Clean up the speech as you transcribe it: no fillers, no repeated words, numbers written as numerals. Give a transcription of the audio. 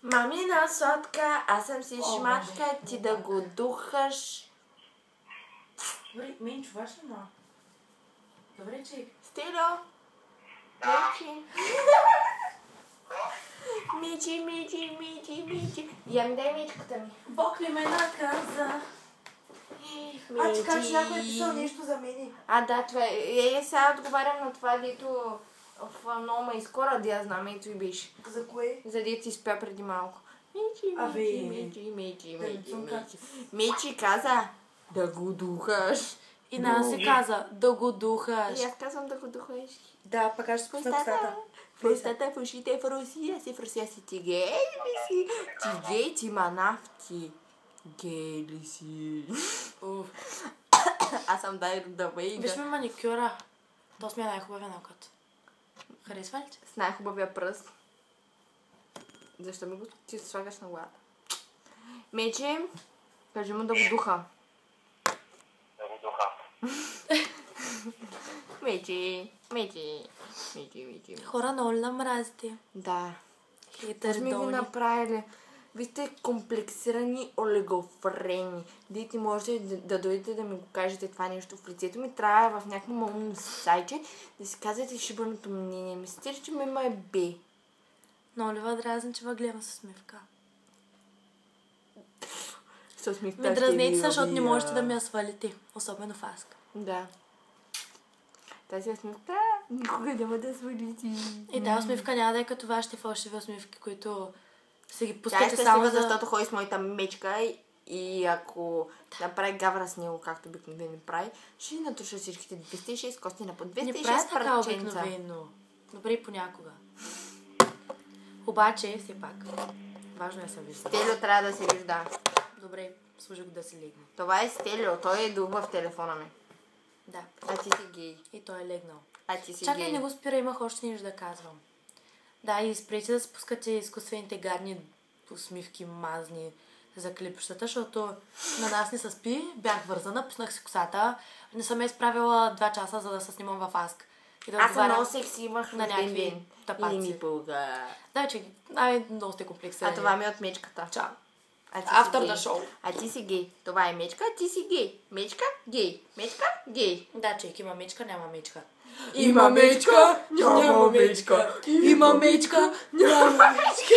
Мамина сладка, аз съм си шматка, ти да го духаш. Добре, мен чуваш ли ма? Добре, че... Стило? Мечи. Мичи. Ям дай мечката ми. Бог ли ме наказа? че как че някой е писал нещо за мене. Да, това е. Сега отговарям на това, дето в много ме изкора, да я знам, ето и беше. За кое? За дето си спя преди малко. Мичи. Мичи каза да го духаш. И нас се каза да го духаш. И аз казвам да го духаш. Да, пък аз ще спусна косата. В устата, в ушите, в Русия си. Ти гей ли си? Ти гей, ти манавки. Гей ли си? Аз съм дай да вейга. Виж ме маникюра. То сме най-хубавия нокът. Харесва ли ти? С най-хубавия пръст. Защо ми го ти слагаш на главата? Мече, кажи му да го духа. Да го духа. Мече. Хора много ли намразите? Да. Хейтър Сме го долни. направили. Вие сте комплексирани олигофрени. Дите можете да дойдете да ми го кажете това нещо в лицето ми. Трябва в някакво малумно сайче да си казвате шибаното мнение. Мислите ли, че ме има е бе? Много ли дразни, че гледам с усмивка? С усмивка Ме ще дразнете, ви защото не убия. можете да ми я свалите. Особено в Аска. Да. Тази усмивка никога няма да свалите. И тази усмивка няма да е като вашите фалшиви усмивки, които се ги Тя е пускате само щастлива, за... защото ходи с моята мечка и ако направи гавра с него, както обикновено прави, ще натуша всичките 206 кости на по 206 Не прави така парченца. обикновено. Добре и понякога. Обаче, все пак, важно е да се вижда. Стелио трябва да се вижда. Добре, служи го да се легне. Това е Стелио, той е дух в телефона ми. Да. А ти си гей. И той е легнал. А ти си Чакай, гей. не го спира, имах още нещо да казвам. Да, и спрете да спускате изкуствените гадни усмивки, мазни за клипщата, защото на нас не се спи, бях вързана, пуснах си косата, не съм я изправила 2 часа, за да се снимам в Аск. И да Аз съм отговарям много секси, имах на някакви ден. тапаци. И ми пълга. Да, че много сте комплексирани. А това ми е от мечката. Чао. А ти After си the гей. show. А ти си гей. Това е мечка, а ти си гей. Мечка, гей. Мечка, гей. Да, чек, има мечка, няма мечка. Има мечка, няма мечка. Има мечка, няма мечка.